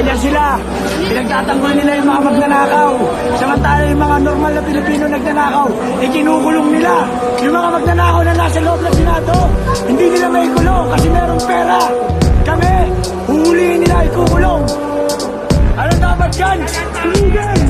Ganyan sila. Pinagtatanggol nila yung mga magnanakaw. Samantala yung mga normal na Pilipino nagnanakaw, kinukulong nila. Yung mga magnanakaw na nasa loob ng Senado, hindi nila may kulong kasi merong pera. Kami, huhulihin nila, ikukulong. Ano dapat yan? Tulugan!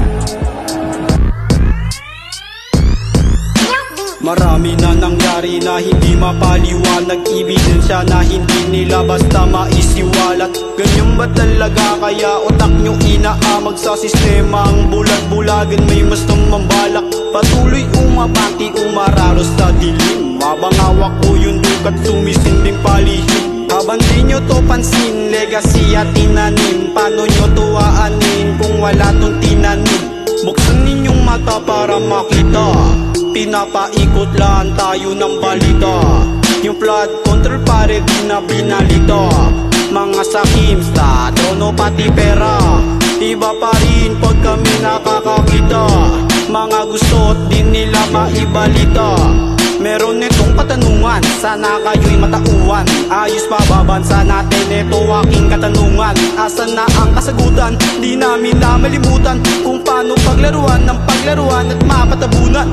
Marami na nangyari na hindi mapaliwanag, ebidensya na hindi nila basta maisiwalat. Ganyan ba talaga kaya utak nyo inaamag sa sistema? Ang bulag-bulagan may mas namambalak, patuloy umabati, umararos sa dilim. Habang hawak ko yung dukat, sumisinding palihim. Habang di nyo to pansin, legacy at tinanim. Paano nyo to aanin kung wala tong tinanim? Buksan ninyong mata para makita, pinapaikot lang tayo ng balita. Yung flood control pare di na binalita. Mga sakim sa trono pati pera, iba pa rin pag kami nakakakita. Mga gusto't di nila maibalita. Meron itong katanungan, sana kayo'y matauhan. Ayos pa ba bansa natin? Ito aking katanungan. Asan na ang kasagutan? Di namin na malimutan kung paano paglaruan ng paglaruan at mapatabunan.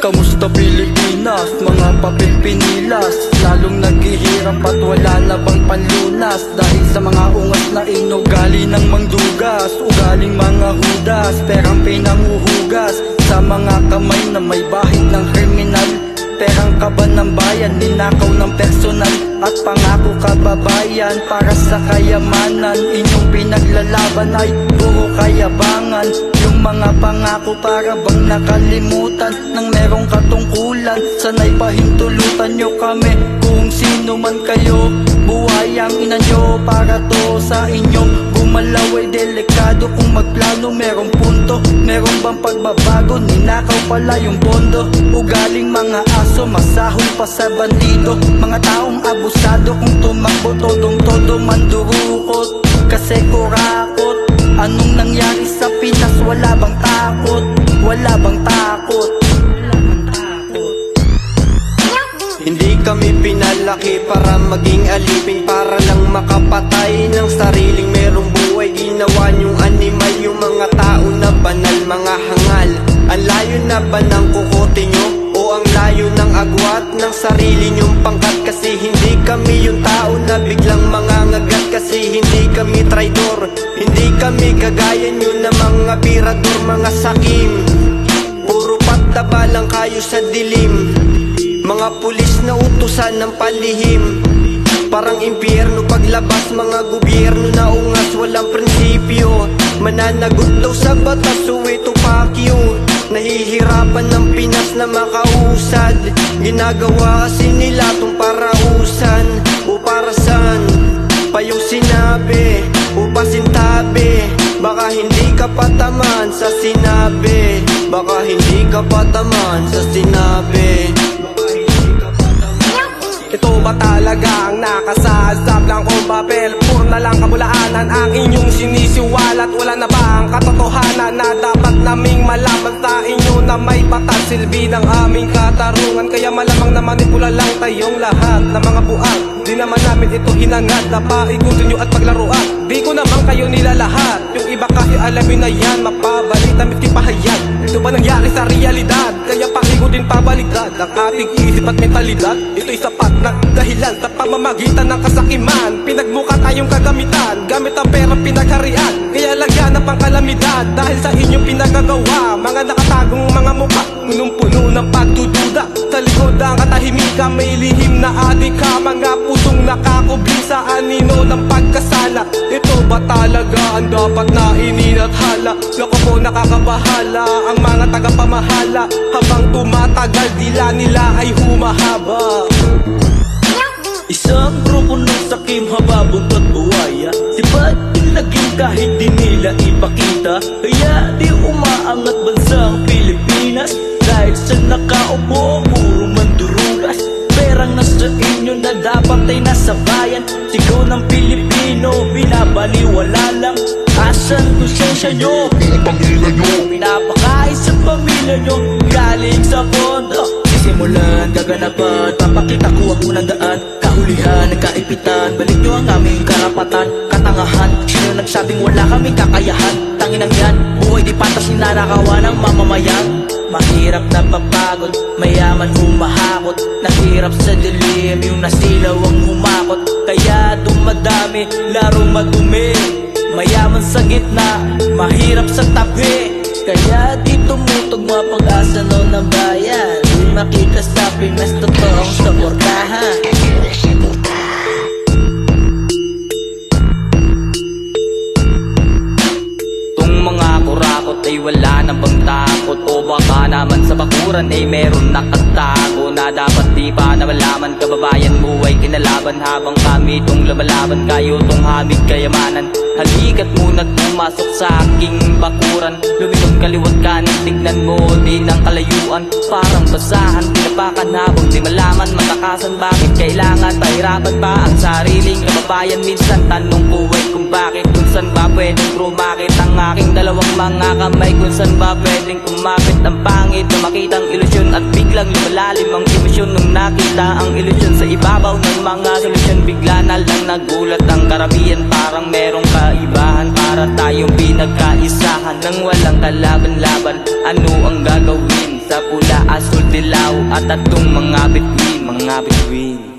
Kamusta Pilipinas? Mga papel pinilas, lalong naghihirap at wala na bang panlunas. Dahil sa mga ungas na inugali ng mangdugas, ugaling mga hudas, perang pinanguhugas sa mga kamay na may bahid ng kriminal. Perang kaban ng bayan, ninakaw ng personal at pangako kababayan. Para sa kayamanan, inyong pinaglalaban ay puro kayabangan. Yung mga pangako para bang nakalimutan ng merong katungkulan. Sana'y pahintulutan nyo kami kung sino man kayo. Buhay ang ina nyo para to sa inyong gumalaw ay delikado. Kung magplano merong punto, merong bang pagbabago? Ninakaw pala yung pondo. Ugaling mga aso, masahol pa sa bandido. Mga taong abusado, kung tumakbo todong-todo mandurukot. Kasi kurakot, anong nangyari sa Pinas? Wala bang takot? Wala bang takot? Hindi kami pinalaki para maging alipin, para lang makapatay ng sariling merong buhay. Ginawa niyong animal yung mga tao na banal, mga hangal. Ang layo na ba ng kukote nyo? O ang layo ng agwat ng sarili niyong pangkat? Kasi hindi kami yung tao na biglang mangangagat. Kasi hindi kami traidor, hindi kami kagaya nyo na mga pirador, mga sakim. Puro pataba lang kayo sa dilim, mga pulis na utusan ng palihim. Parang impyerno paglabas, mga gobyerno na ungas, walang prinsipyo. Mananagot daw sa batas, suwito pakyo. Nahihirapan ng Pinas na makausad. Ginagawa kasi nila tong parausan. O para saan pa yung sinabi o pasintabi? Baka hindi ka pataman sa sinabi, baka hindi ka pataman sa sinabi. Ito ba talaga ang nakasaad sa blankong papel? Puro na lang kabulaanan ang inyong sinisiwalat. Wala na ba ang katotohanan na dapat naming malaman sa inyo na may batas silbi ng aming katarungan? Kaya malamang na manipula lang tayong lahat na mga buang. Di naman namin ito hinangad na paikutin nyo at paglaruan. Di ko naman kayo nilalahat, yung iba kasi alamin na yan, mapabalita mitki pahayag. Ito ba nangyari sa realidad? Kaya pakikutin pabaligtad ang ating isip at mentalidad. Ito'y sapat na dahilan sa pamamagitan ng kasakiman. Pinagmuka tayong kagamitan, gamit ang pera pinagharian. Kaya lagyan ng pangkalamidad dahil sa inyong pinagagawa. Mga nakatagong mga mukha, punong-puno ng pagdududa. Sa likod ang katahimikan, may lihim na adika. Mga pusong nakakubli sa anino ng pagkasala. Ito ba talaga ang dapat na ininathala? Loko po nakakabahala ang mga tagapamahala. Habang tumatagal, dila nila ay humahaba. Isang grupo ng sakim haba buntot buhaya, sipat naging kahit di nila ipakita. Kaya di umaangat bansang Pilipinas, dahil sa nakaupo puro mandurugas. Perang nasa inyo na dapat ay nasa bayan. Sigaw ng Pilipino binabaliwala lang. Asan konsensya nyo? Pinapakain sa pamilya nyo galing sa pondo. Simulan, gaganapan, papakita ko ang unang daan. Kahulihan, nagkaipitan, balik nyo ang aming karapatan. nagsasabing wala kaming kakayahan. Tanginang yan, buhay di patas ninanakawa ng mamamayan. Mahirap na papagod, mayaman humahakot. Naghirap sa dilim, yung nasilaw ang humakot. Kaya dumadami, larong madumi. Mayaman sa gitna, mahirap sa tabi. Kaya di tumutugma pag-asa no ng bayan. Di makita sa Pinas, totoong suportahan. Ay wala na bang takot o baka naman sa bakuran ay meron nakatago na dapat di pa na malaman. Kababayan mo ay kinalaban habang kami tong lumalaban. Kayo tong hamig kayamanan, halikat muna't pumasok sa aking bakuran. Luminong kaliwat kanan, tignan mo din ang kalayuan. Parang basahan, tinapakan habang di malaman. Matakasan bakit kailangan pahirapan pa ang sariling kababayan. Minsan tanong ko ay kung bakit, kung saan ba pwedeng rumakit ang aking dalawang mga kamay, kung saan ba pwedeng kumapit ang pangit na makitang ilusyon at biglang lumalalim ang emosyon nung nakita ang ilusyon sa ibabaw ng mga solusyon. Bigla na lang nagulat ang karamihan, parang merong kaibahan. Para tayong pinagkaisahan ng walang kalaban-laban. Ano ang gagawin sa pula, asul, dilaw at tatong mga bituin, mga bituin.